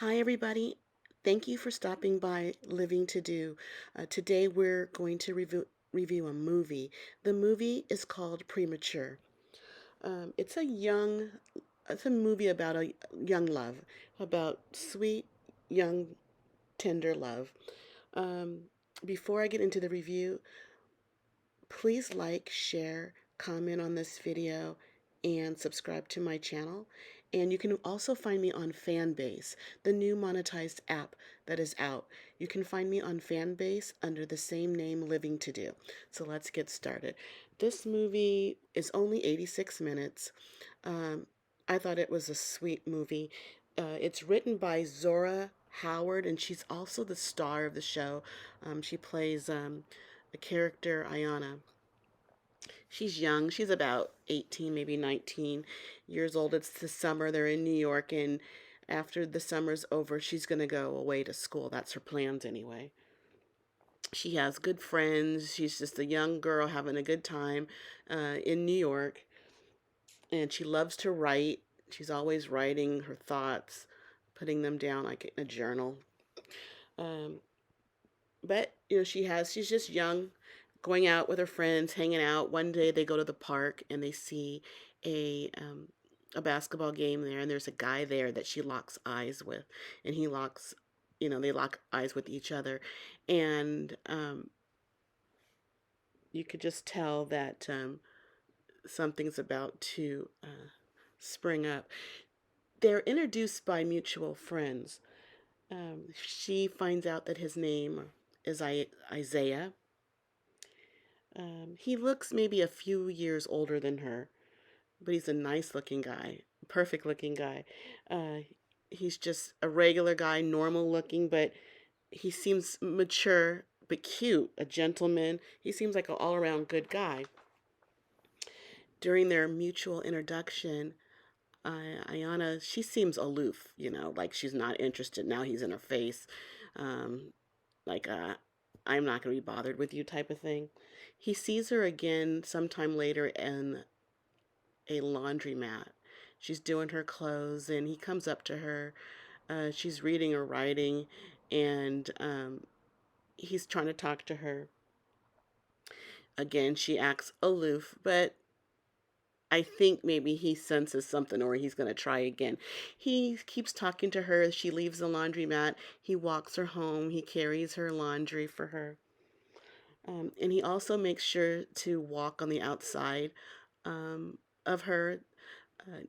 Hi, everybody. Thank you for stopping by Living to Do. Today we're going to review a movie. The movie is called Premature. It's it's a movie about a young love, about sweet, young, tender love. Um, Before I get into the review, please like, share, comment on this video, and subscribe to my channel. And you can also find me on Fanbase, the new monetized app that is out. You can find me on Fanbase under the same name, Living to Do. So let's get started. This movie is only 86 minutes. Um, I thought it was a sweet movie. It's written by Zora Howard, and she's also the star of the show. She plays the character Ayana. She's young. She's about 18, maybe 19 years old. It's the summer. They're in New York, and after the summer's over, she's going to go away to school. That's her plans anyway. She has good friends. She's just a young girl having a good time in New York, and she loves to write. She's always writing her thoughts, putting them down like in a journal. Um, but she's just young, going out with her friends, hanging out. One day they go to the park and they see a um, a basketball game there, and there's a guy there that she locks eyes with, and they lock eyes with each other, and you could just tell that something's about to spring up. They're introduced by mutual friends. She finds out that his name is Isaiah. He looks maybe a few years older than her, but he's a nice looking guy, perfect looking guy. Uh, he's just a regular guy, normal looking, but he seems mature but cute, a gentleman. He seems like an all around good guy. During their mutual introduction, Ayana, she seems aloof, like she's not interested. Now he's in her face. Um, like I'm not going to be bothered with you type of thing. He sees her again sometime later in a laundromat. She's doing her clothes, and he comes up to her. She's reading or writing, and he's trying to talk to her. Again, she acts aloof, but I think maybe he senses something or he's going to try again. He keeps talking to her. She leaves the laundromat. He walks her home. He carries her laundry for her. And he also makes sure to walk on the outside of her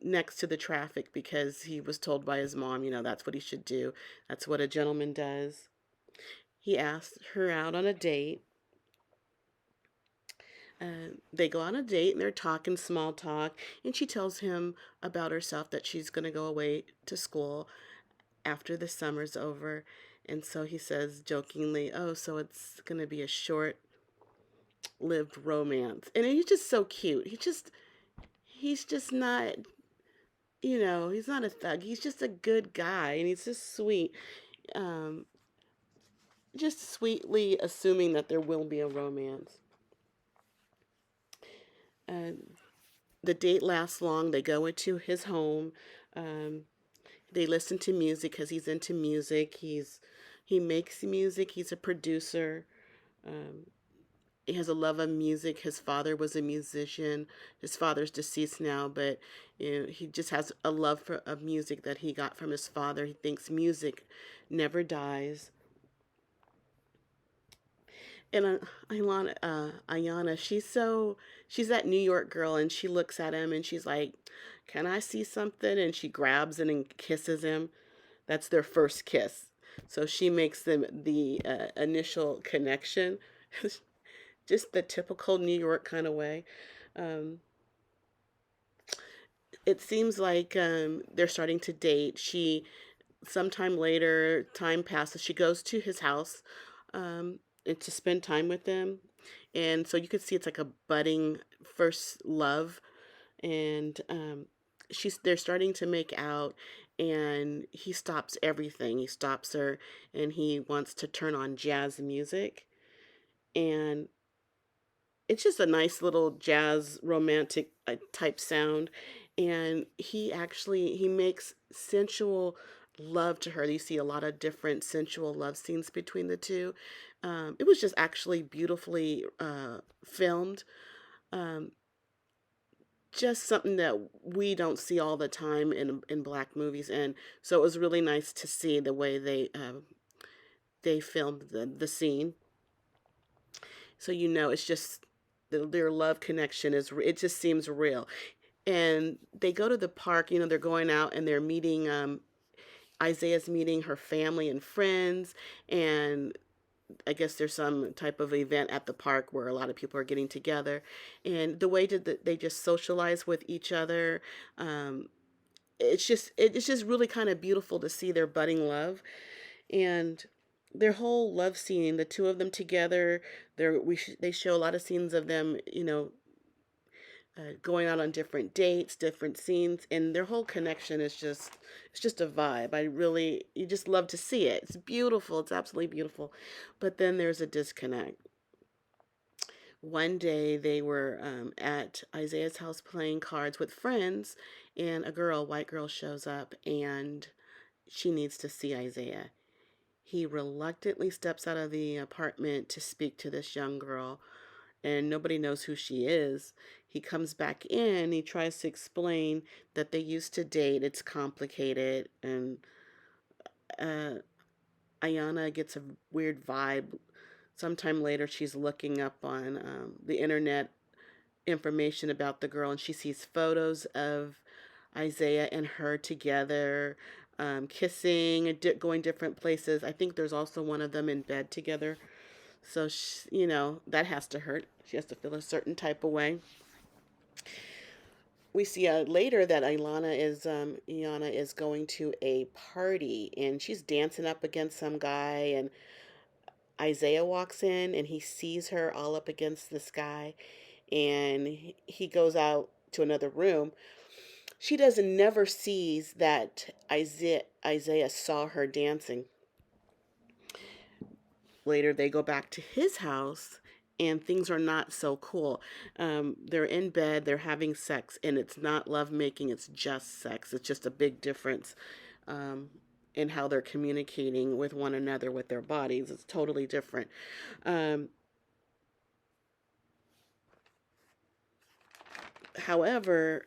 next to the traffic because he was told by his mom, that's what he should do. That's what a gentleman does. He asked her out on a date. They go on a date and they're talking small talk, and she tells him about herself that she's going to go away to school after the summer's over. And so he says jokingly, "Oh, so it's going to be a short lived romance." And he's just so cute. He's just not, he's not a thug. He's just a good guy, and he's just sweet. Um, just sweetly assuming that there will be a romance. Uh, the date lasts long. They go into his home. Um, they listen to music because he's into music. He makes music. He's a producer. Um, he has a love of music. His father was a musician. His father's deceased now, but he just has a love of music that he got from his father. He thinks music never dies. And Ayana, she's that New York girl, and she looks at him and she's like, "Can I see something?" And she grabs him and kisses him. That's their first kiss. So she makes them the initial connection, just the typical New York kind of way. Um, it seems like they're starting to date. Sometime later, time passes. She goes to his house and to spend time with him. And so you could see it's like a budding first love. And they're starting to make out, and he stops everything. He stops her, and he wants to turn on jazz music. And it's just a nice little jazz romantic type sound. And he makes sensual love to her. You see a lot of different sensual love scenes between the two. It was just actually beautifully filmed. Um, just something that we don't see all the time in black movies, and so it was really nice to see the way they filmed the scene. So it's just their love connection it just seems real. And they go to the park. They're going out and they're meeting. Isaiah's meeting her family and friends, and I guess there's some type of event at the park where a lot of people are getting together, and the way that they just socialize with each other. Um, it's just really kind of beautiful to see their budding love and their whole love scene. The two of them together. They show a lot of scenes of them, going out on different dates, different scenes, and their whole connection is just it's just a vibe. You just love to see it. It's beautiful. It's absolutely beautiful. But then there's a disconnect. One day they were at Isaiah's house playing cards with friends, and white girl, shows up and she needs to see Isaiah. He reluctantly steps out of the apartment to speak to this young girl, and nobody knows who she is. He comes back in, he tries to explain that they used to date, it's complicated, and uh, Ayana gets a weird vibe. Sometime later, she's looking up on the internet information about the girl, and she sees photos of Isaiah and her together, kissing and going different places. I think there's also one of them in bed together. So, that has to hurt. She has to feel a certain type of way. We see later that Iana is going to a party and she's dancing up against some guy, and Isaiah walks in and he sees her all up against this guy, and he goes out to another room. She doesn't never sees that Isaiah saw her dancing. Later, they go back to his house, and things are not so cool. They're in bed, they're having sex, and it's not lovemaking, it's just sex. It's just a big difference um, in how they're communicating with one another with their bodies. It's totally different. Um, However,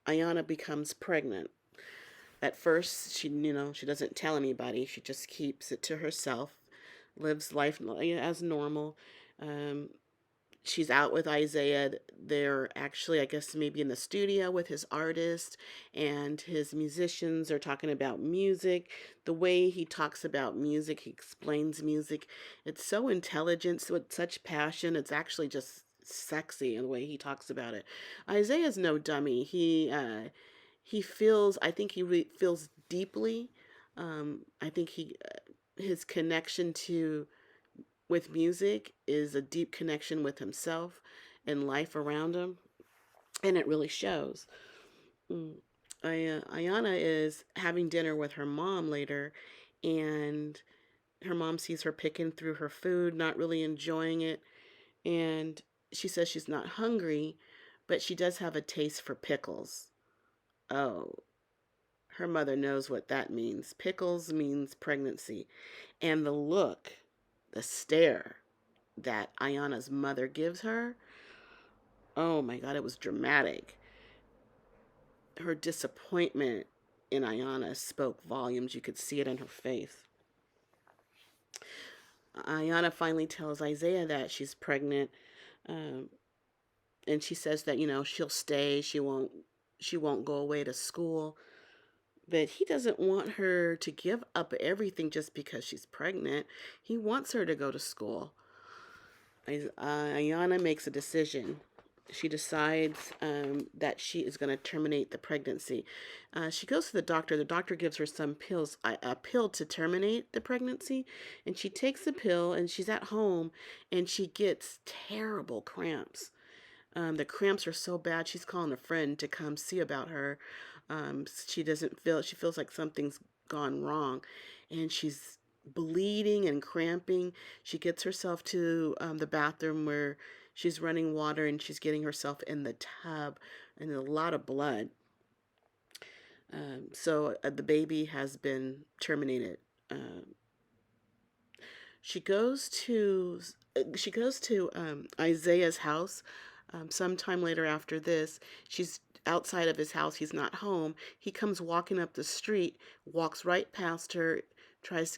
Ayana becomes pregnant. At first, she doesn't tell anybody. She just keeps it to herself, lives life as normal. Um, she's out with Isaiah. They're actually, I guess, maybe in the studio with his artist and his musicians. Are talking about music. The way he talks about music, he explains music. It's so intelligent, with such passion. It's actually just sexy in the way he talks about it. Isaiah's no dummy. He feels. I think feels deeply. I think his connection to with music is a deep connection with himself and life around him, and it really shows. Mm. Ayana is having dinner with her mom later, and her mom sees her picking through her food, not really enjoying it, and she says she's not hungry, but she does have a taste for pickles. Oh, her mother knows what that means. Pickles means pregnancy. And the stare that Ayana's mother gives her, oh my God, it was dramatic. Her disappointment in Ayana spoke volumes. You could see it in her face. Ayana finally tells Isaiah that she's pregnant, um, and she says that she'll stay. She won't go away to school. But he doesn't want her to give up everything just because she's pregnant. He wants her to go to school. Ayana makes a decision. She decides that she is going to terminate the pregnancy. She goes to the doctor. The doctor gives her some pills, a pill to terminate the pregnancy. And she takes the pill and she's at home and she gets terrible cramps. The cramps are so bad, she's calling a friend to come see about her. She feels like something's gone wrong, and she's bleeding and cramping. She gets herself to the bathroom where she's running water and she's getting herself in the tub, and a lot of blood. So the baby has been terminated. Um, she goes to Isaiah's house. Sometime later after this, she's outside of his house. He's not home. He comes walking up the street, walks right past her,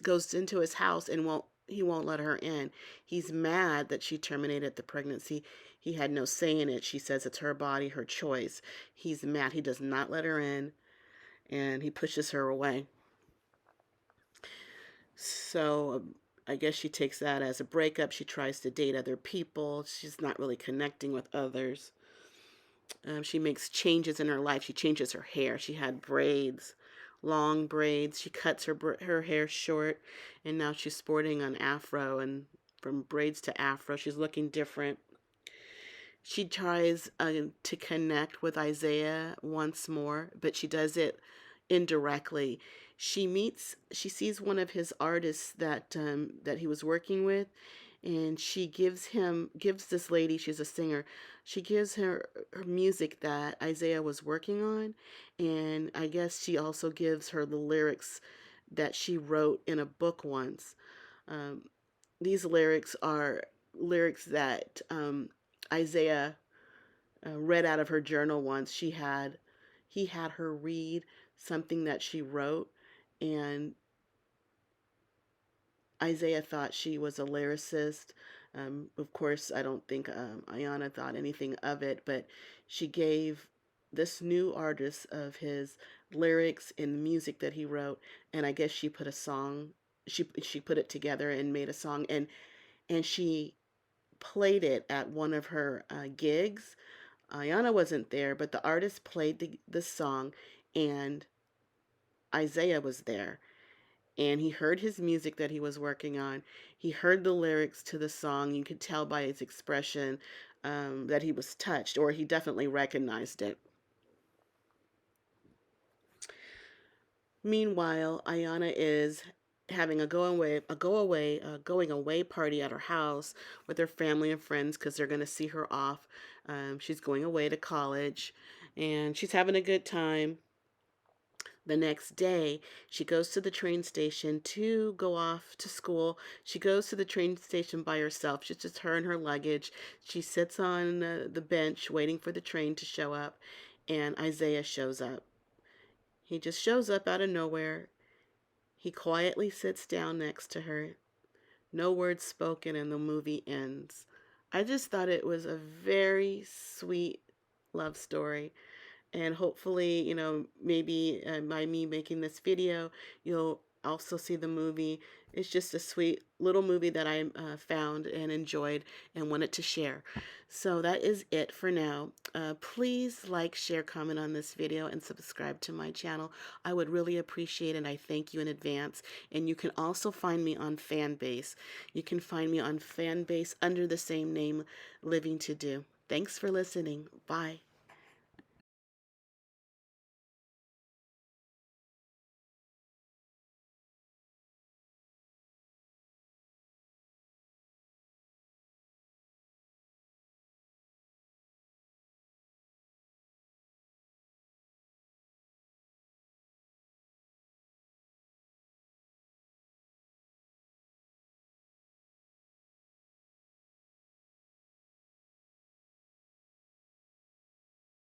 goes into his house, and won't let her in. He's mad that she terminated the pregnancy. He had no say in it. She says it's her body, her choice. He's mad. He does not let her in, and he pushes her away. So I guess she takes that as a breakup. She tries to date other people. She's not really connecting with others. She makes changes in her life. She changes her hair. She had braids, long braids. She cuts her hair short, and now she's sporting an afro. And from braids to afro, she's looking different. She tries to connect with Isaiah once more, but she does it indirectly. She sees one of his artists that he was working with, and she gives this lady, she's a singer, she gives her music that Isaiah was working on, and I guess she also gives her the lyrics that she wrote in a book once. Um, these lyrics are lyrics that Isaiah read out of her journal once. He had her read something that she wrote, and Isaiah thought she was a lyricist. Of course, I don't think Ayana thought anything of it, but she gave this new artist of his lyrics and music that he wrote, and I guess she put a song. She put it together and made a song, and she played it at one of her gigs. Ayana wasn't there, but the artist played the song, and Isaiah was there. And he heard his music that he was working on. He heard the lyrics to the song. You could tell by his expression that he was touched, or he definitely recognized it. Meanwhile, Ayana is having going away party at her house with her family and friends because they're going to see her off. She's going away to college, and she's having a good time. The next day, she goes to the train station to go off to school. She goes to the train station by herself. It's just her and her luggage. She sits on the bench waiting for the train to show up, and Isaiah shows up. He just shows up out of nowhere. He quietly sits down next to her. No words spoken, and the movie ends. I just thought it was a very sweet love story. And hopefully, maybe by me making this video, you'll also see the movie. It's just a sweet little movie that I found and enjoyed and wanted to share. So that is it for now. Please like, share, comment on this video, and subscribe to my channel. I would really appreciate it, and I thank you in advance. And you can also find me on Fanbase. You can find me on Fanbase under the same name, Living to Do. Thanks for listening. Bye.